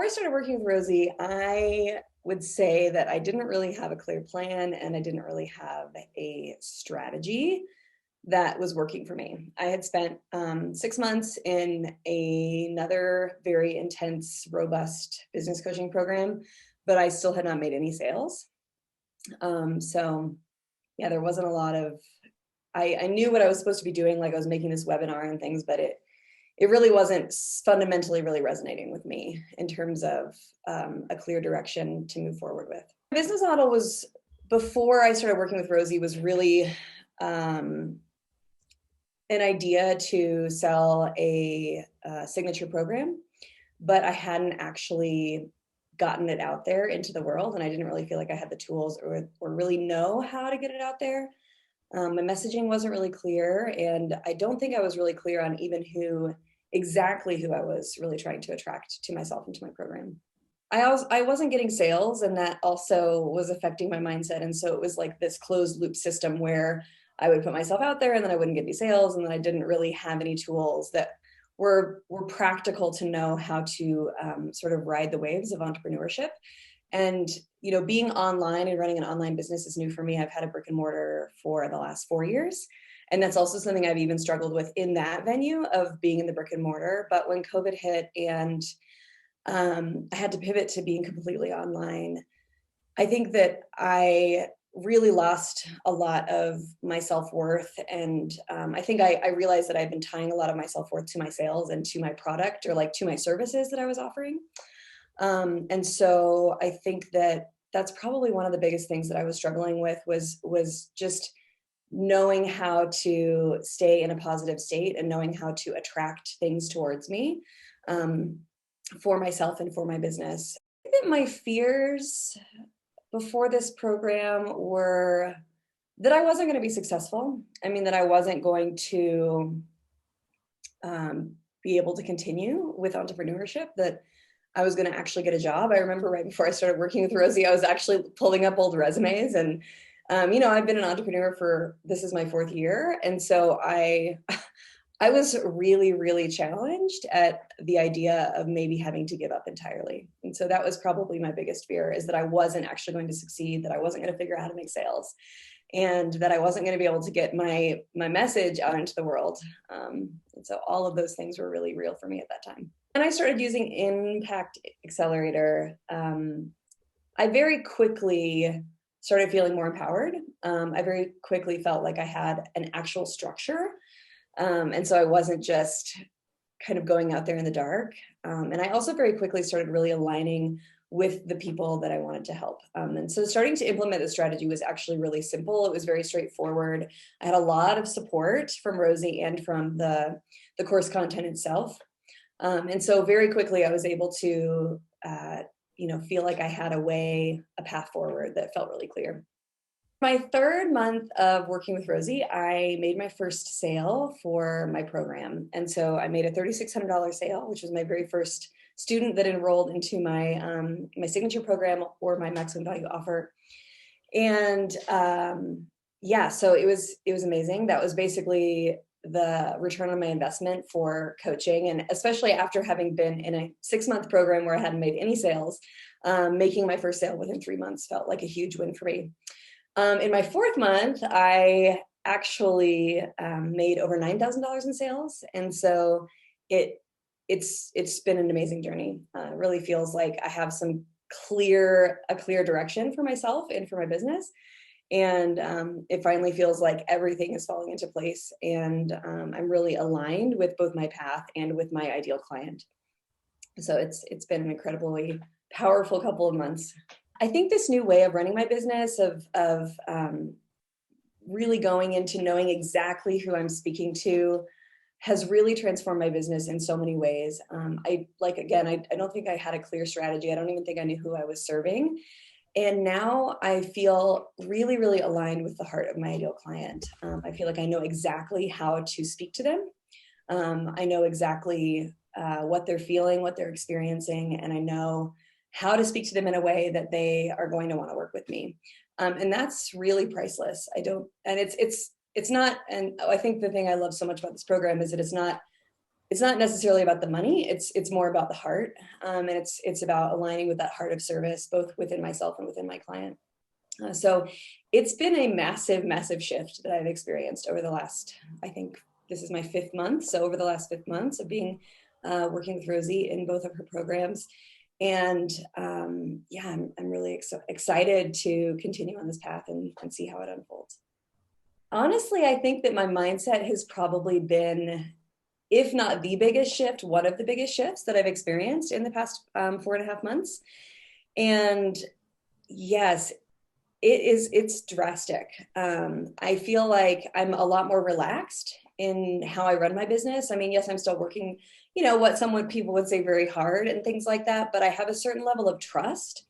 I started working with Rosie, I would say that I didn't really have a clear plan and I didn't really have a strategy that was working for me. I had spent 6 months in another very intense, robust business coaching program, but I still had not made any sales. So yeah, there wasn't a lot of, I knew what I was supposed to be doing, like I was making this webinar and things, but it really wasn't fundamentally really resonating with me in terms of a clear direction to move forward with. The business model was, before I started working with Rosie, was really an idea to sell a signature program, but I hadn't actually gotten it out there into the world, and I didn't really feel like I had the tools or really know how to get it out there. My messaging wasn't really clear, and I don't think I was really clear on even exactly who I was really trying to attract to myself and to my program. I wasn't getting sales, and that also was affecting my mindset. And so it was like this closed loop system where I would put myself out there and then I wouldn't get any sales, and then I didn't really have any tools that were practical to know how to sort of ride the waves of entrepreneurship. And, you know, being online and running an online business is new for me. I've had a brick and mortar for the last 4 years. And that's also something I've even struggled with in that venue of being in the brick and mortar. But when COVID hit and I had to pivot to being completely online, I think that I really lost a lot of my self-worth. And I think I realized that I've been tying a lot of my self-worth to my sales and to my product, or like to my services that I was offering. And so I think that that's probably one of the biggest things that I was struggling with was just knowing how to stay in a positive state and knowing how to attract things towards me for myself and for my business. I think that my fears before this program were that I wasn't going to be successful. I mean, that I wasn't going to be able to continue with entrepreneurship, that I was going to actually get a job. I remember right before I started working with Rosie, I was actually pulling up old resumes, and you know, I've been an entrepreneur this is my 4th year. And so I was really, really challenged at the idea of maybe having to give up entirely. And so that was probably my biggest fear, is that I wasn't actually going to succeed, that I wasn't going to figure out how to make sales, and that I wasn't going to be able to get my message out into the world. And so all of those things were really real for me at that time. When I started using Impact Accelerator, I very quickly started feeling more empowered. I very quickly felt like I had an actual structure. And so I wasn't just kind of going out there in the dark. And I also very quickly started really aligning with the people that I wanted to help. And so starting to implement the strategy was actually really simple. It was very straightforward. I had a lot of support from Rosie and from the course content itself. And so very quickly I was able to, feel like I had a path forward that felt really clear. My 3rd month of working with Rosie, I made my first sale for my program. And so I made a $3,600 sale, which was my very first student that enrolled into my my signature program or my maximum value offer. And so it was amazing. That was basically the return on my investment for coaching. And especially after having been in a 6-month program where I hadn't made any sales, making my first sale within 3 months felt like a huge win for me. In my 4th month, I actually made over $9,000 in sales. And so it's been an amazing journey. It really feels like I have a clear direction for myself and for my business. And it finally feels like everything is falling into place. And I'm really aligned with both my path and with my ideal client. So it's been an incredibly powerful couple of months. I think this new way of running my business, of really going into knowing exactly who I'm speaking to, has really transformed my business in so many ways. I don't think I had a clear strategy. I don't even think I knew who I was serving. And now I feel really, really aligned with the heart of my ideal client. I feel like I know exactly how to speak to them. I know exactly what they're feeling, what they're experiencing, and I know how to speak to them in a way that they are going to want to work with me. And that's really priceless. It's not, and I think the thing I love so much about this program is that it's not it's not necessarily about the money. It's more about the heart. And it's about aligning with that heart of service, both within myself and within my client. So it's been a massive, massive shift that I've experienced over the last, I think this is my 5th month. So over the last 5 months of being working with Rosie in both of her programs. And yeah, I'm really excited to continue on this path and see how it unfolds. Honestly, I think that my mindset has probably been, if not the biggest shift, one of the biggest shifts that I've experienced in the past 4.5 months. And yes, it's drastic. I feel like I'm a lot more relaxed in how I run my business. I mean, yes, I'm still working, what people would say very hard and things like that, but I have a certain level of trust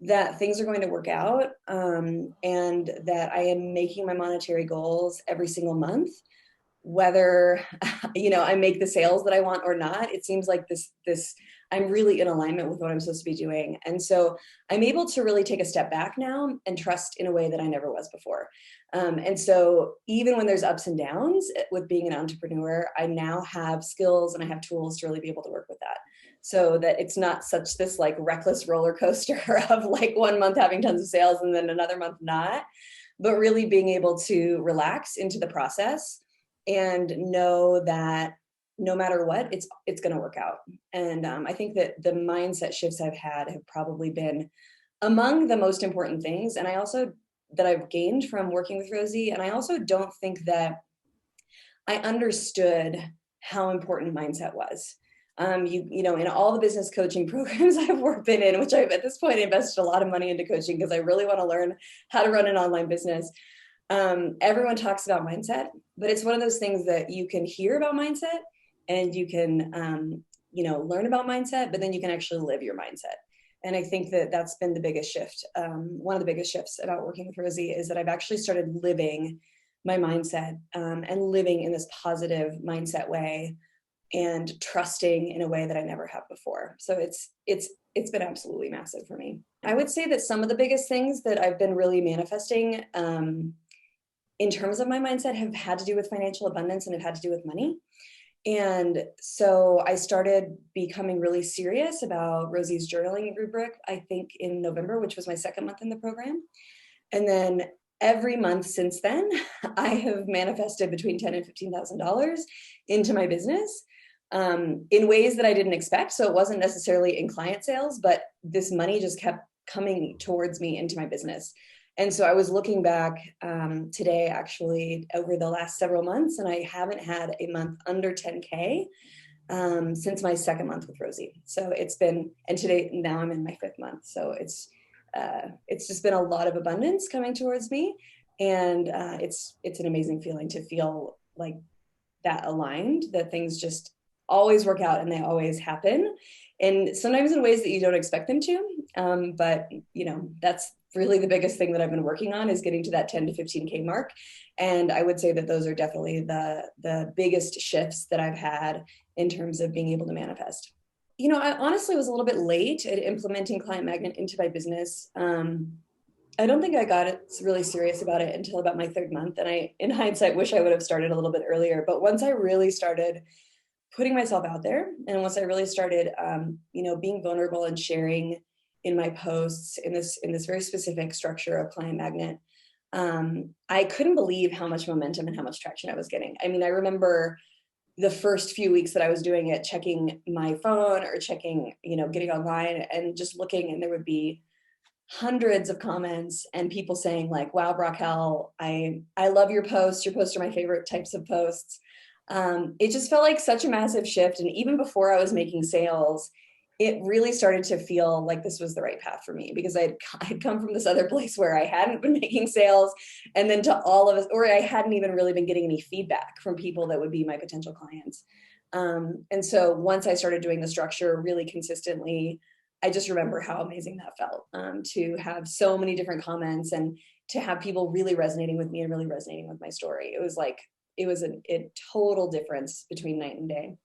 that things are going to work out, and that I am making my monetary goals every single month, whether I make the sales that I want or not. It seems like this I'm really in alignment with what I'm supposed to be doing. And so I'm able to really take a step back now and trust in a way that I never was before. And so even when there's ups and downs with being an entrepreneur, I now have skills and I have tools to really be able to work with that, so that it's not such this like reckless roller coaster of like 1 month having tons of sales and then another month not, but really being able to relax into the process and know that no matter what, it's going to work out. And I think that the mindset shifts I've had have probably been among the most important things. And I also that I've gained from working with Rosie. And I also don't think that I understood how important mindset was. In all the business coaching programs I've been in, which I've at this point invested a lot of money into coaching because I really want to learn how to run an online business. Everyone talks about mindset, but it's one of those things that you can hear about mindset and you can, learn about mindset, but then you can actually live your mindset. And I think that that's been the biggest shift. One of the biggest shifts about working with Rosie is that I've actually started living my mindset, and living in this positive mindset way and trusting in a way that I never have before. So it's been absolutely massive for me. I would say that some of the biggest things that I've been really manifesting, in terms of my mindset, have had to do with financial abundance and have had to do with money. And so I started becoming really serious about Rosie's journaling rubric, I think in November, which was my 2nd month in the program. And then every month since then, I have manifested between $10,000 and $15,000 into my business, in ways that I didn't expect. So it wasn't necessarily in client sales, but this money just kept coming towards me into my business. And so I was looking back today, actually, over the last several months, and I haven't had a month under 10K since my 2nd month with Rosie. So it's been, and today, now I'm in my 5th month. So it's just been a lot of abundance coming towards me. And it's an amazing feeling to feel like that aligned, that things just always work out and they always happen. And sometimes in ways that you don't expect them to. But, that's really the biggest thing that I've been working on, is getting to that 10 to 15K mark. And I would say that those are definitely the biggest shifts that I've had in terms of being able to manifest. I honestly was a little bit late at implementing Client Magnet into my business. I don't think I got it really serious about it until about my 3rd month. And I, in hindsight, wish I would have started a little bit earlier. But once I really started putting myself out there, and once I really started, being vulnerable and sharing in my posts in this very specific structure of Client Magnet, I couldn't believe how much momentum and how much traction I was getting. I mean, I remember the first few weeks that I was doing it, checking my phone or checking, getting online and just looking, and there would be hundreds of comments and people saying like, wow, Brockell, I love your posts. Your posts are my favorite types of posts. It just felt like such a massive shift. And even before I was making sales, it really started to feel like this was the right path for me, because I'd come from this other place where I hadn't been making sales, and then to all of us, or I hadn't even really been getting any feedback from people that would be my potential clients. And so once I started doing the structure really consistently, I just remember how amazing that felt, to have so many different comments and to have people really resonating with me and really resonating with my story. It was a total difference between night and day.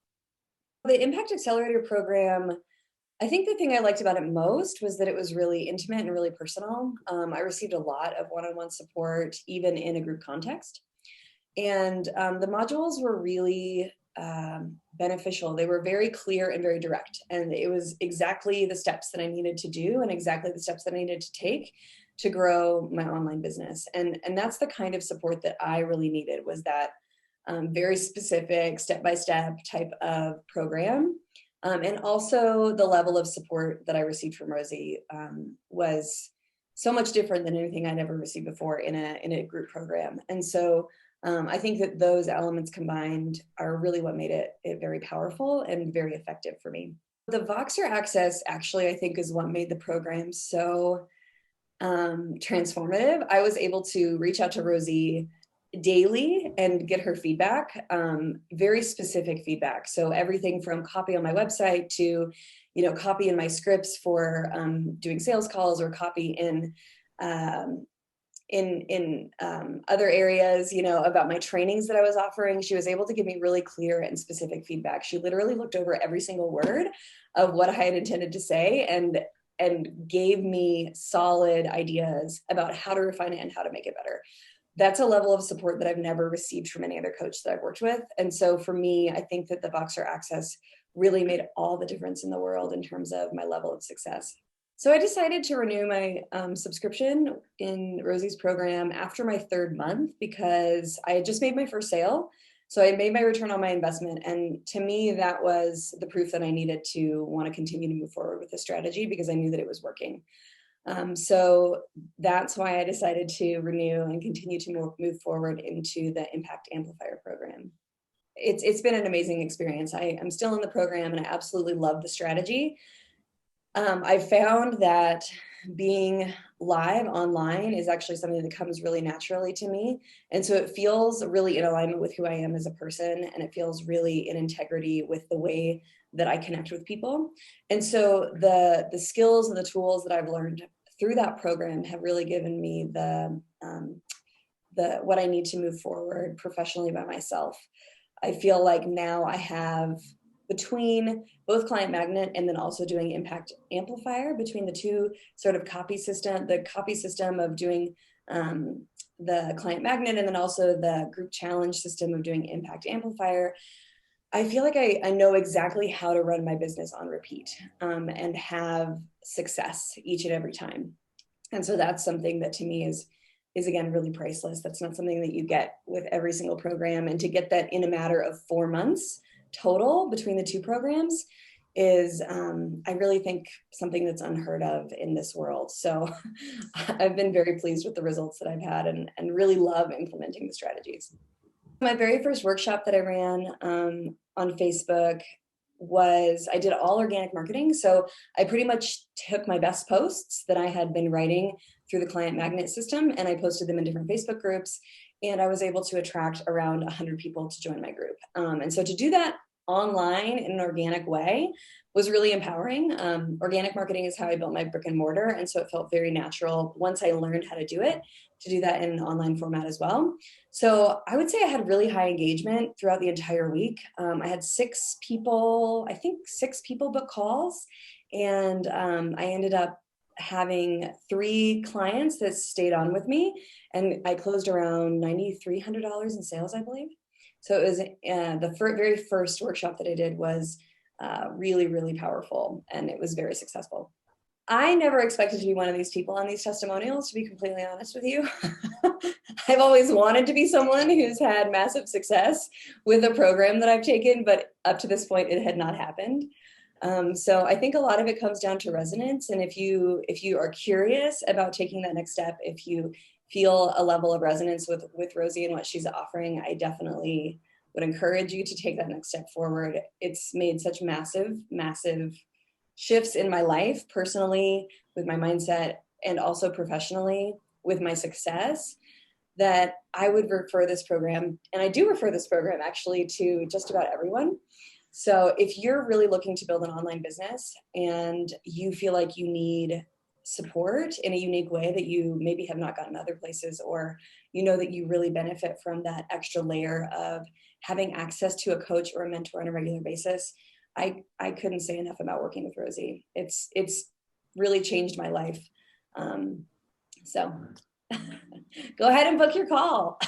The Impact Accelerator program, I think the thing I liked about it most was that it was really intimate and really personal. I received a lot of one-on-one support, even in a group context. And the modules were really beneficial. They were very clear and very direct. And it was exactly the steps that I needed to do and exactly the steps that I needed to take to grow my online business. And that's the kind of support that I really needed, was that very specific step-by-step type of program. And also the level of support that I received from Rosie was so much different than anything I'd ever received before in a group program. And so I think that those elements combined are really what made it very powerful and very effective for me. The Voxer access actually, I think, is what made the program so transformative. I was able to reach out to Rosie daily and get her feedback, very specific feedback. So everything from copy on my website to, copy in my scripts for doing sales calls, or copy in other areas, about my trainings that I was offering. She was able to give me really clear and specific feedback. She literally looked over every single word of what I had intended to say and gave me solid ideas about how to refine it and how to make it better. That's a level of support that I've never received from any other coach that I've worked with. And so for me, I think that the Voxer access really made all the difference in the world in terms of my level of success. So I decided to renew my subscription in Rosie's program after my 3rd month, because I had just made my first sale. So I made my return on my investment. And to me, that was the proof that I needed to want to continue to move forward with the strategy, because I knew that it was working. So that's why I decided to renew and continue to move forward into the Impact Amplifier program. It's been an amazing experience. I'm still in the program and I absolutely love the strategy. I found that being live online is actually something that comes really naturally to me. And so it feels really in alignment with who I am as a person. And it feels really in integrity with the way that I connect with people. And so the skills and the tools that I've learned through that program have really given me the what I need to move forward professionally by myself. I feel like now I have, between both Client Magnet and then also doing Impact Amplifier, between the two sort of copy system of doing the Client Magnet and then also the group challenge system of doing Impact Amplifier, I feel like I know exactly how to run my business on repeat and have success each and every time. And so that's something that to me is again, really priceless. That's not something that you get with every single program. And to get that in a matter of 4 months total between the two programs is, I really think, something that's unheard of in this world. So I've been very pleased with the results that I've had and really love implementing the strategies. My very first workshop that I ran on Facebook I did all organic marketing. So I pretty much took my best posts that I had been writing through the Client Magnet system and I posted them in different Facebook groups. And I was able to attract around 100 people to join my group. And so to do that online in an organic way was really empowering. Organic marketing is how I built my brick and mortar. And so it felt very natural once I learned how to do it, to do that in an online format as well. So I would say I had really high engagement throughout the entire week. I had 6 people book calls. And I ended up having 3 clients that stayed on with me. And I closed around $9,300 in sales, I believe. So it was the very first workshop that I did was really, really powerful. And it was very successful. I never expected to be one of these people on these testimonials, to be completely honest with you. I've always wanted to be someone who's had massive success with a program that I've taken, but up to this point, it had not happened. So I think a lot of it comes down to resonance. And if you are curious about taking that next step, if you feel a level of resonance with Rosie and what she's offering, I definitely would encourage you to take that next step forward. It's made such massive, massive shifts in my life, personally, with my mindset, and also professionally with my success, that I would refer this program, and I do refer this program actually to just about everyone. So if you're really looking to build an online business and you feel like you need support in a unique way that you maybe have not gotten other places, or you know that you really benefit from that extra layer of having access to a coach or a mentor on a regular basis, I couldn't say enough about working with Rosie. It's really changed my life. So go ahead and book your call.